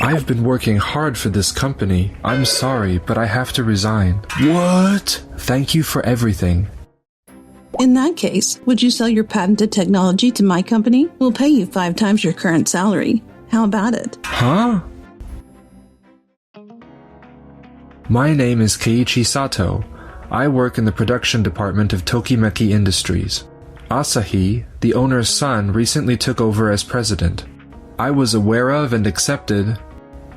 I've been working hard for this company. I'm sorry, but I have to resign. What? Thank you for everything. In that case, would you sell your patented technology to my company? We'll pay you 5 times your current salary. How about it? Huh? My name is Keiichi Sato. I work in the production department of Tokimeki Industries. Asahi, the owner's son, recently took over as president. I was aware of and accepted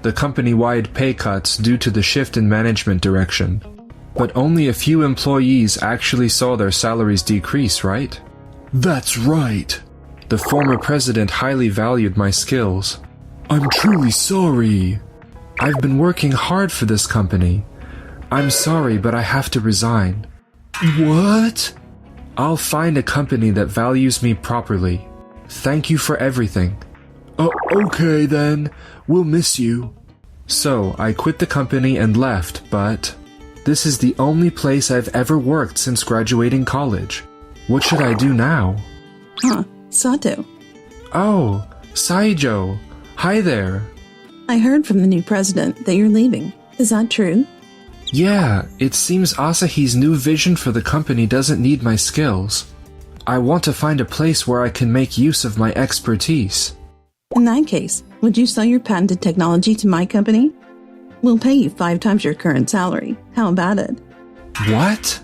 the company-wide pay cuts due to the shift in management direction. But only a few employees actually saw their salaries decrease, right? That's right. The former president highly valued my skills. I'm truly sorry. I've been working hard for this company. I'm sorry, but I have to resign. What? I'll find a company that values me properly. Thank you for everything. Okay then. We'll miss you. So, I quit the company and left, but this is the only place I've ever worked since graduating college. What should I do now? Sato. Oh, Saijo. Hi there. I heard from the new president that you're leaving. Is that true? Yeah, it seems Asahi's new vision for the company doesn't need my skills. I want to find a place where I can make use of my expertise. In that case, would you sell your patented technology to my company? We'll pay you 5 times your current salary. How about it? What?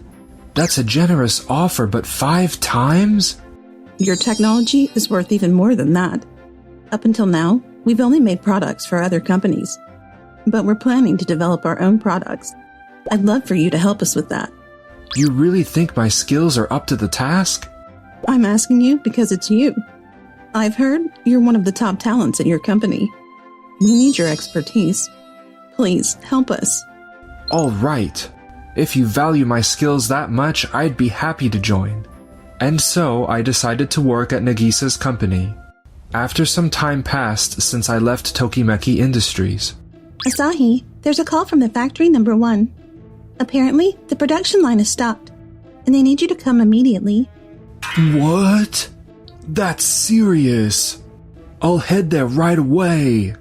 That's a generous offer, but 5 times? Your technology is worth even more than that. Up until now, we've only made products for other companies. But we're planning to develop our own products. I'd love for you to help us with that. You really think my skills are up to the task? I'm asking you because it's you. I've heard you're one of the top talents at your company. We need your expertise. Please, help us. All right. If you value my skills that much, I'd be happy to join. And so, I decided to work at Nagisa's company. After some time passed since I left Tokimeki Industries. Asahi, there's a call from the factory number 1. Apparently, the production line has stopped, and they need you to come immediately. What? That's serious. I'll head there right away.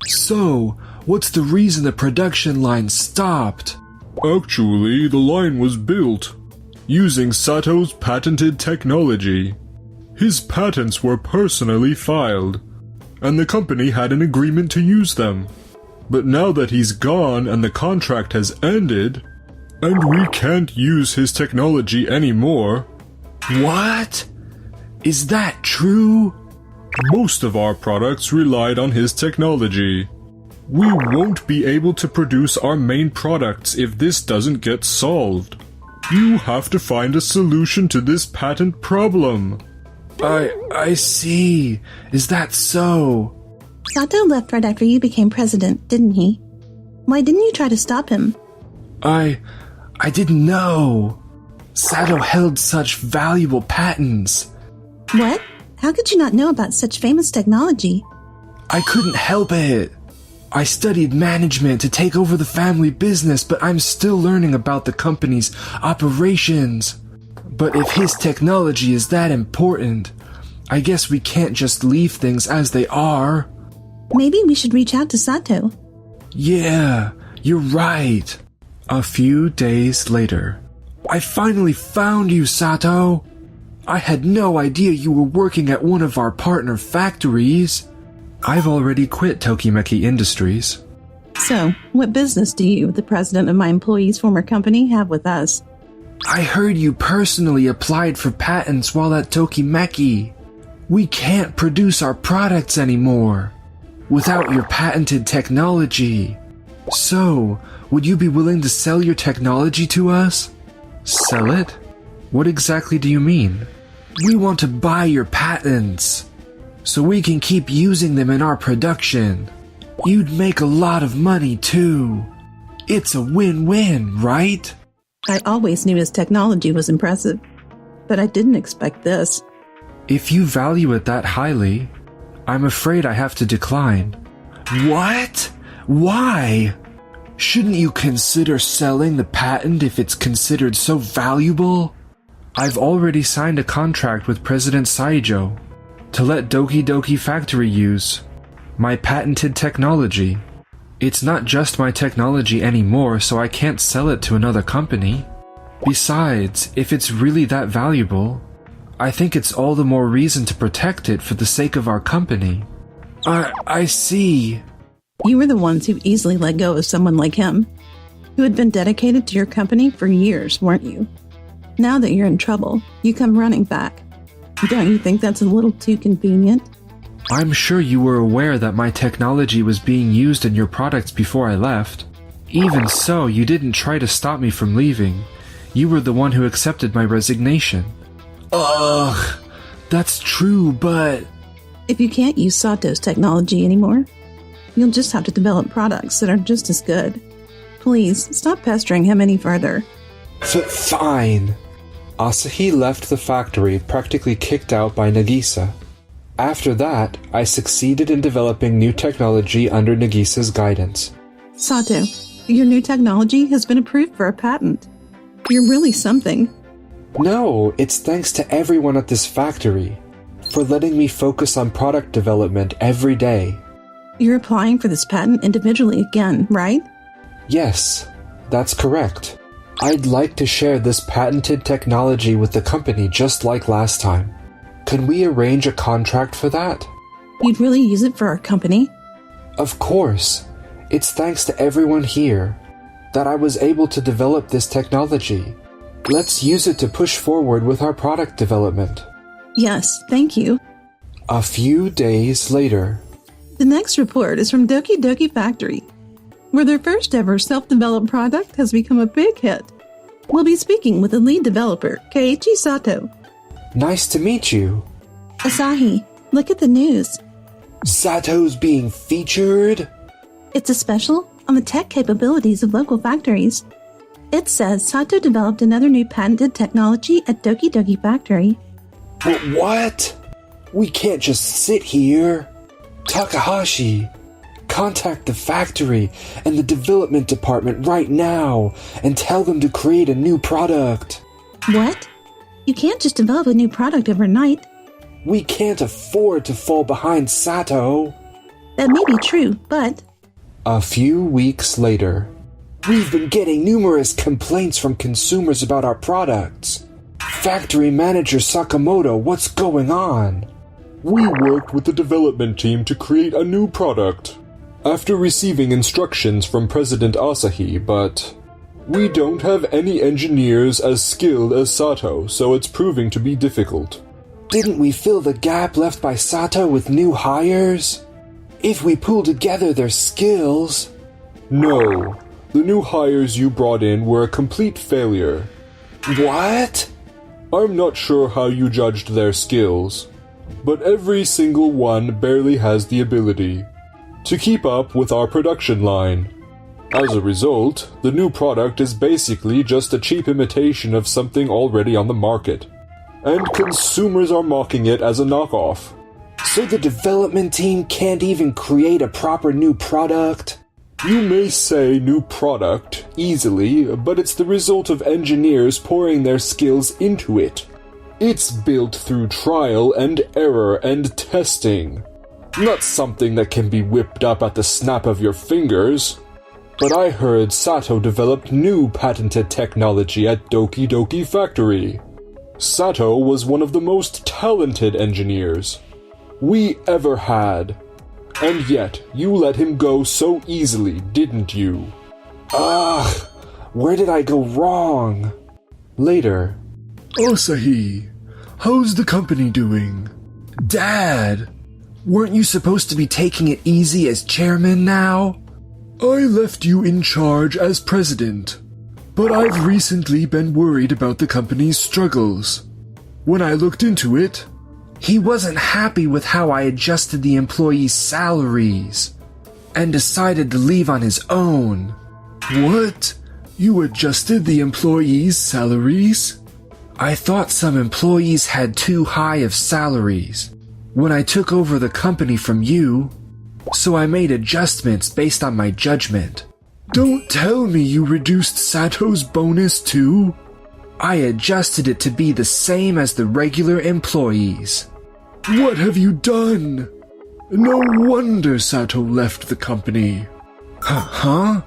So, what's the reason the production line stopped? Actually, the line was built using Sato's patented technology. His patents were personally filed, and the company had an agreement to use them. But now that he's gone and the contract has ended, and we can't use his technology anymore. What? Is that true? Most of our products relied on his technology. We won't be able to produce our main products if this doesn't get solved. You have to find a solution to this patent problem. I see. Is that so? Sato left right after you became president, didn't he? Why didn't you try to stop him? I didn't know. Sato held such valuable patents. What? How could you not know about such famous technology? I couldn't help it. I studied management to take over the family business, but I'm still learning about the company's operations. But if his technology is that important, I guess we can't just leave things as they are. Maybe we should reach out to Sato. Yeah, you're right. A few days later. I finally found you, Sato. I had no idea you were working at one of our partner factories. I've already quit Tokimeki Industries. So, what business do you, the president of my employee's former company, have with us? I heard you personally applied for patents while at Tokimeki. We can't produce our products anymore without your patented technology. So, would you be willing to sell your technology to us? Sell it? What exactly do you mean? We want to buy your patents, so we can keep using them in our production. You'd make a lot of money too. It's a win-win, right? I always knew his technology was impressive, but I didn't expect this. If you value it that highly, I'm afraid I have to decline. What? Why? Shouldn't you consider selling the patent if it's considered so valuable? I've already signed a contract with President Saijo to let Doki Doki Factory use My patented technology. It's not just my technology anymore, so I can't sell it to another company. Besides, if it's really that valuable, I think it's all the more reason to protect it for the sake of our company. I see. You were the ones who easily let go of someone like him, who had been dedicated to your company for years, weren't you? Now that you're in trouble, you come running back. Don't you think that's a little too convenient? I'm sure you were aware that my technology was being used in your products before I left. Even so, you didn't try to stop me from leaving. You were the one who accepted my resignation. Ugh, that's true, but... If you can't use Sato's technology anymore, you'll just have to develop products that are just as good. Please, stop pestering him any further. Fine. Asahi left the factory practically kicked out by Nagisa. After that, I succeeded in developing new technology under Nagisa's guidance. Sato, your new technology has been approved for a patent. You're really something. No, it's thanks to everyone at this factory for letting me focus on product development every day. You're applying for this patent individually again, right? Yes, that's correct. I'd like to share this patented technology with the company just like last time. Can we arrange a contract for that? You'd really use it for our company? Of course. It's thanks to everyone here that I was able to develop this technology. Let's use it to push forward with our product development. Yes, thank you. A few days later. The next report is from Doki Doki Factory, where their first ever self-developed product has become a big hit. We'll be speaking with the lead developer, Keiichi Sato. Nice to meet you. Asahi, look at the news. Sato's being featured? It's a special on the tech capabilities of local factories. It says Sato developed another new patented technology at Doki Doki Factory. But what? We can't just sit here. Takahashi, contact the factory and the development department right now and tell them to create a new product. What? You can't just develop a new product overnight. We can't afford to fall behind Sato. That may be true, but... A few weeks later. We've been getting numerous complaints from consumers about our products. Factory manager Sakamoto, what's going on? We worked with the development team to create a new product after receiving instructions from President Asahi, but we don't have any engineers as skilled as Sato, so it's proving to be difficult. Didn't we fill the gap left by Sato with new hires? If we pool together their skills... No, the new hires you brought in were a complete failure. What? I'm not sure how you judged their skills, but every single one barely has the ability to keep up with our production line. As a result, the new product is basically just a cheap imitation of something already on the market, and consumers are mocking it as a knockoff. So the development team can't even create a proper new product? You may say new product easily, but it's the result of engineers pouring their skills into it. It's built through trial and error and testing. Not something that can be whipped up at the snap of your fingers. But I heard Sato developed new patented technology at Doki Doki Factory. Sato was one of the most talented engineers we ever had. And yet, you let him go so easily, didn't you? Ugh, where did I go wrong? Later. Asahi, how's the company doing? Dad, weren't you supposed to be taking it easy as chairman now? I left you in charge as president, but I've recently been worried about the company's struggles. When I looked into it, he wasn't happy with how I adjusted the employees' salaries and decided to leave on his own. What? You adjusted the employees' salaries? I thought some employees had too high of salaries when I took over the company from you, so I made adjustments based on my judgment. Don't tell me you reduced Sato's bonus too? I adjusted it to be the same as the regular employees. What have you done? No wonder Sato left the company. Huh?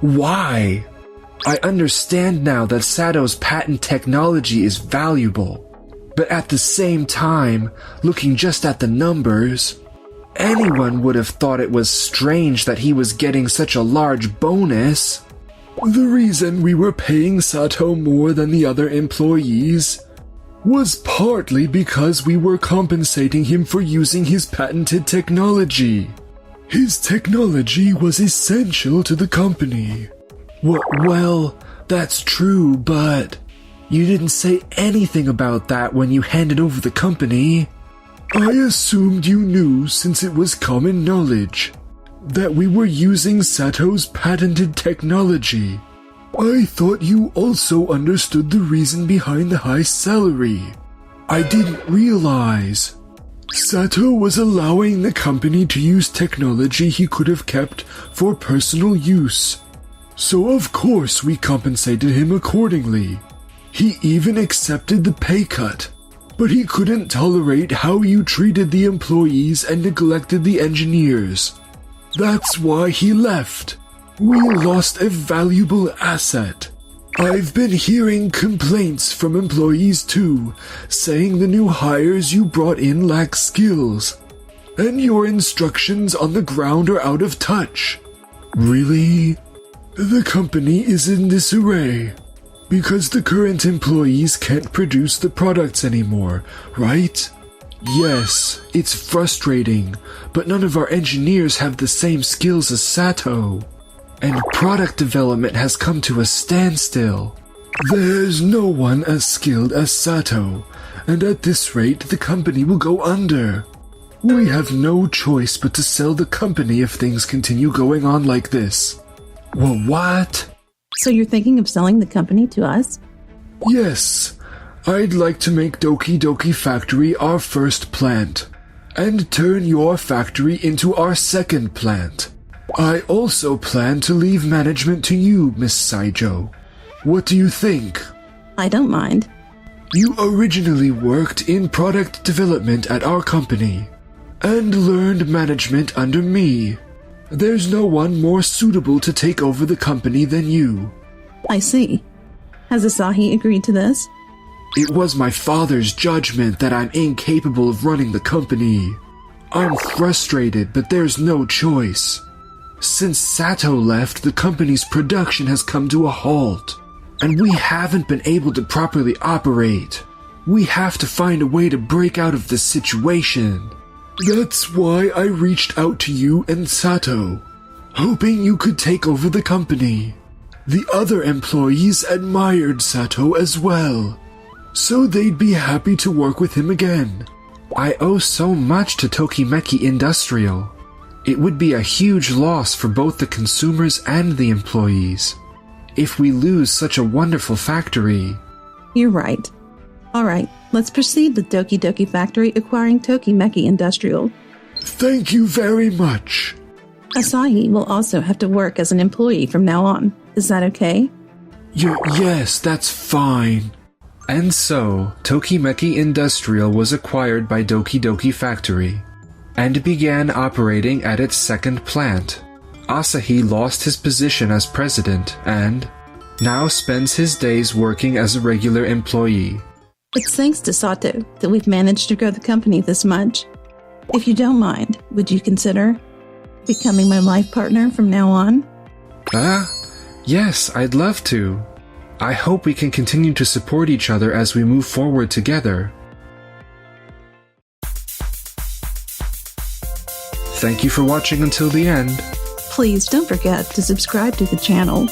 Why? I understand now that Sato's patent technology is valuable. But at the same time, looking just at the numbers, anyone would have thought it was strange that he was getting such a large bonus. The reason we were paying Sato more than the other employees was partly because we were compensating him for using his patented technology. His technology was essential to the company. Well, that's true, but you didn't say anything about that when you handed over the company. I assumed you knew, since it was common knowledge, that we were using Sato's patented technology. I thought you also understood the reason behind the high salary. I didn't realize Sato was allowing the company to use technology he could have kept for personal use. So of course we compensated him accordingly. He even accepted the pay cut, but he couldn't tolerate how you treated the employees and neglected the engineers. That's why he left. We lost a valuable asset. I've been hearing complaints from employees too, saying the new hires you brought in lack skills, and your instructions on the ground are out of touch. Really? The company is in disarray because the current employees can't produce the products anymore, right? Yes, it's frustrating, but none of our engineers have the same skills as Sato. And product development has come to a standstill. There's no one as skilled as Sato, and at this rate the company will go under. We have no choice but to sell the company if things continue going on like this. Well, what? So you're thinking of selling the company to us? Yes, I'd like to make Doki Doki Factory our first plant, and turn your factory into our second plant. I also plan to leave management to you, Miss Saijo. What do you think? I don't mind. You originally worked in product development at our company, and learned management under me. There's no one more suitable to take over the company than you. I see. Has Asahi agreed to this? It was my father's judgment that I'm incapable of running the company. I'm frustrated, but there's no choice. Since Sato left, the company's production has come to a halt, and we haven't been able to properly operate. We have to find a way to break out of this situation. That's why I reached out to you and Sato, hoping you could take over the company. The other employees admired Sato as well, so they'd be happy to work with him again. I owe so much to Tokimeki Industrial. It would be a huge loss for both the consumers and the employees if we lose such a wonderful factory. You're right. All right, let's proceed with Doki Doki Factory acquiring Tokimeki Industrial. Thank you very much. Asahi will also have to work as an employee from now on. Is that okay? Yes, that's fine. And so, Tokimeki Industrial was acquired by Doki Doki Factory and began operating at its second plant. Asahi lost his position as president and now spends his days working as a regular employee. It's thanks to Sato that we've managed to grow the company this much. If you don't mind, would you consider becoming my life partner from now on? Yes, I'd love to. I hope we can continue to support each other as we move forward together. Thank you for watching until the end. Please don't forget to subscribe to the channel.